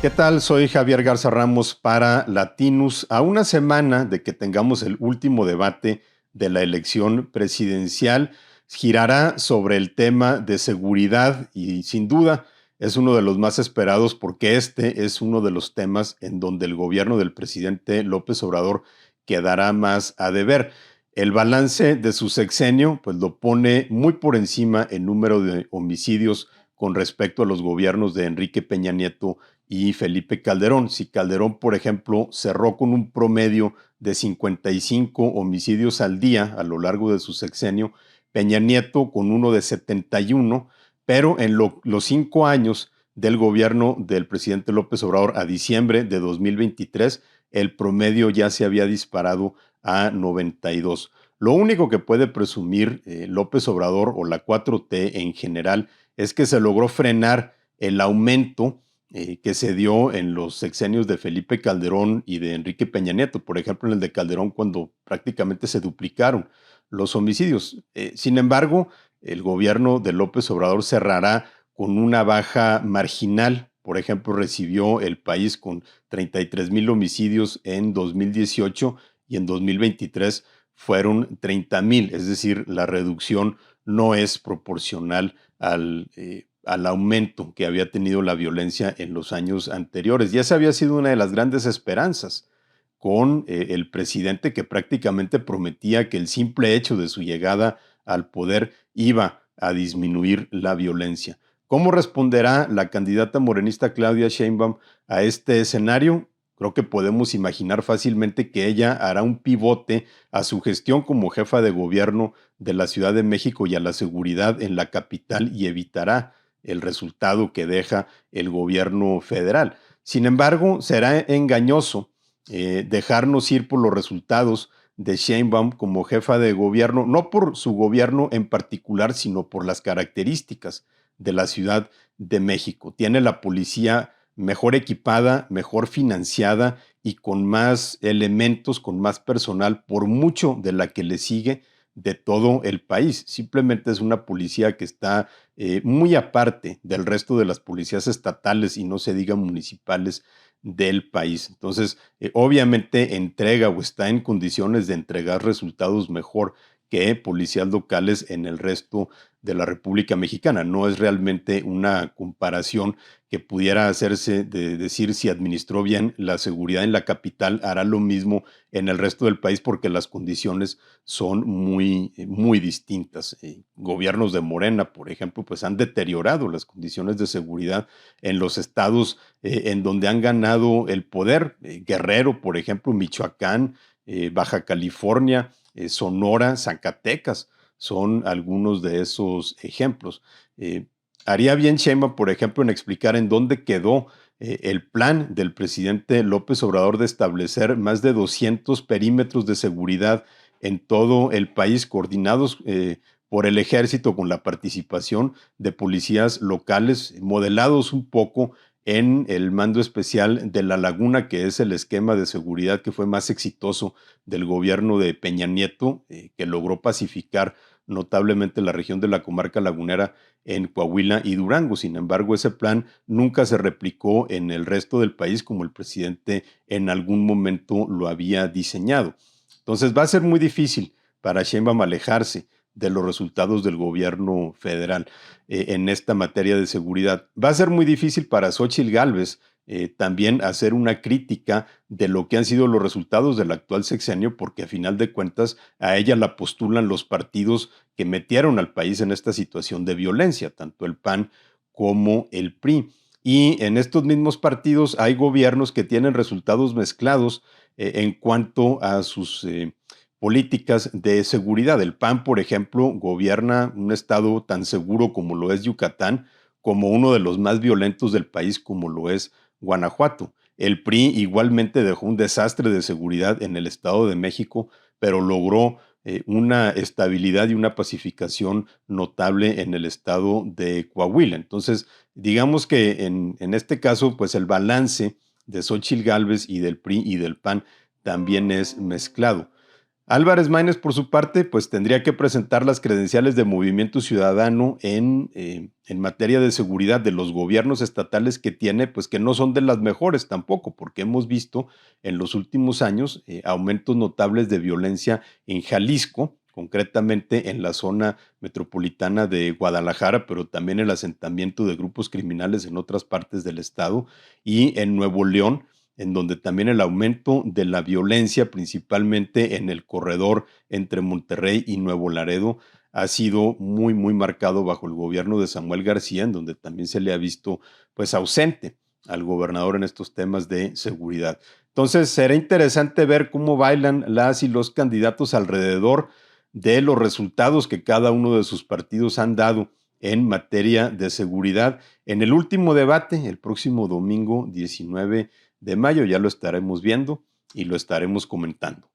¿Qué tal? Soy Javier Garza Ramos para Latinus. A una semana de que tengamos el último debate de la elección presidencial, girará sobre el tema de seguridad y sin duda es uno de los más esperados porque este es uno de los temas en donde el gobierno del presidente López Obrador quedará más a deber. El balance de su sexenio pues lo pone muy por encima en número de homicidios con respecto a los gobiernos de Enrique Peña Nieto y Felipe Calderón. Si Calderón, por ejemplo, cerró con un promedio de 55 homicidios al día a lo largo de su sexenio, Peña Nieto con uno de 71, pero en los 5 años del gobierno del presidente López Obrador a diciembre de 2023, el promedio ya se había disparado a 92. Lo único que puede presumir López Obrador o la 4T en general es que se logró frenar el aumento que se dio en los sexenios de Felipe Calderón y de Enrique Peña Nieto, por ejemplo, en el de Calderón, cuando prácticamente se duplicaron los homicidios. Sin embargo, el gobierno de López Obrador cerrará con una baja marginal. Por ejemplo, recibió el país con 33,000 homicidios en 2018 y en 2023 fueron 30,000, es decir, la reducción no es proporcional al aumento que había tenido la violencia en los años anteriores. Y esa había sido una de las grandes esperanzas con el presidente que prácticamente prometía que el simple hecho de su llegada al poder iba a disminuir la violencia. ¿Cómo responderá la candidata morenista Claudia Sheinbaum a este escenario? Creo que podemos imaginar fácilmente que ella hará un pivote a su gestión como jefa de gobierno de la Ciudad de México y a la seguridad en la capital y evitará el resultado que deja el gobierno federal. Sin embargo, será engañoso dejarnos ir por los resultados de Sheinbaum como jefa de gobierno, no por su gobierno en particular, sino por las características de la Ciudad de México. Tiene la policía mejor equipada, mejor financiada y con más elementos, con más personal, por mucho de la que le sigue de todo el país. Simplemente es una policía que está muy aparte del resto de las policías estatales y no se diga municipales del país. Entonces, obviamente entrega o está en condiciones de entregar resultados mejor que policías locales en el resto de la República Mexicana. No es realmente una comparación que pudiera hacerse de decir si administró bien la seguridad en la capital, hará lo mismo en el resto del país porque las condiciones son muy distintas. Gobiernos de Morena, por ejemplo, pues han deteriorado las condiciones de seguridad en los estados en donde han ganado el poder. Guerrero, por ejemplo, Michoacán, Baja California, Sonora, Zacatecas, son algunos de esos ejemplos. Haría bien Sheinbaum, por ejemplo, en explicar en dónde quedó el plan del presidente López Obrador de establecer más de 200 perímetros de seguridad en todo el país, coordinados por el ejército con la participación de policías locales, modelados un poco en el mando especial de La Laguna, que es el esquema de seguridad que fue más exitoso del gobierno de Peña Nieto, que logró pacificar notablemente la región de la comarca lagunera en Coahuila y Durango. Sin embargo, ese plan nunca se replicó en el resto del país como el presidente en algún momento lo había diseñado. Entonces va a ser muy difícil para Sheinbaum alejarse de los resultados del gobierno federal en esta materia de seguridad. Va a ser muy difícil para Xóchitl Gálvez también hacer una crítica de lo que han sido los resultados del actual sexenio, porque a final de cuentas a ella la postulan los partidos que metieron al país en esta situación de violencia, tanto el PAN como el PRI. Y en estos mismos partidos hay gobiernos que tienen resultados mezclados en cuanto a sus políticas de seguridad. El PAN, por ejemplo, gobierna un estado tan seguro como lo es Yucatán, como uno de los más violentos del país como lo es Guanajuato. El PRI igualmente dejó un desastre de seguridad en el Estado de México, pero logró una estabilidad y una pacificación notable en el estado de Coahuila. Entonces, digamos que en este caso, pues el balance de Xóchitl Gálvez y del PRI y del PAN también es mezclado. Álvarez Maínez, por su parte, pues tendría que presentar las credenciales de Movimiento Ciudadano en materia de seguridad de los gobiernos estatales que tiene, pues que no son de las mejores tampoco, porque hemos visto en los últimos años aumentos notables de violencia en Jalisco, concretamente en la zona metropolitana de Guadalajara, pero también el asentamiento de grupos criminales en otras partes del estado y en Nuevo León, en donde también el aumento de la violencia, principalmente en el corredor entre Monterrey y Nuevo Laredo, ha sido muy, muy marcado bajo el gobierno de Samuel García, en donde también se le ha visto pues ausente al gobernador en estos temas de seguridad. Entonces, será interesante ver cómo bailan las y los candidatos alrededor de los resultados que cada uno de sus partidos han dado en materia de seguridad. En el último debate, el próximo domingo 19 de mayo, ya lo estaremos viendo y lo estaremos comentando.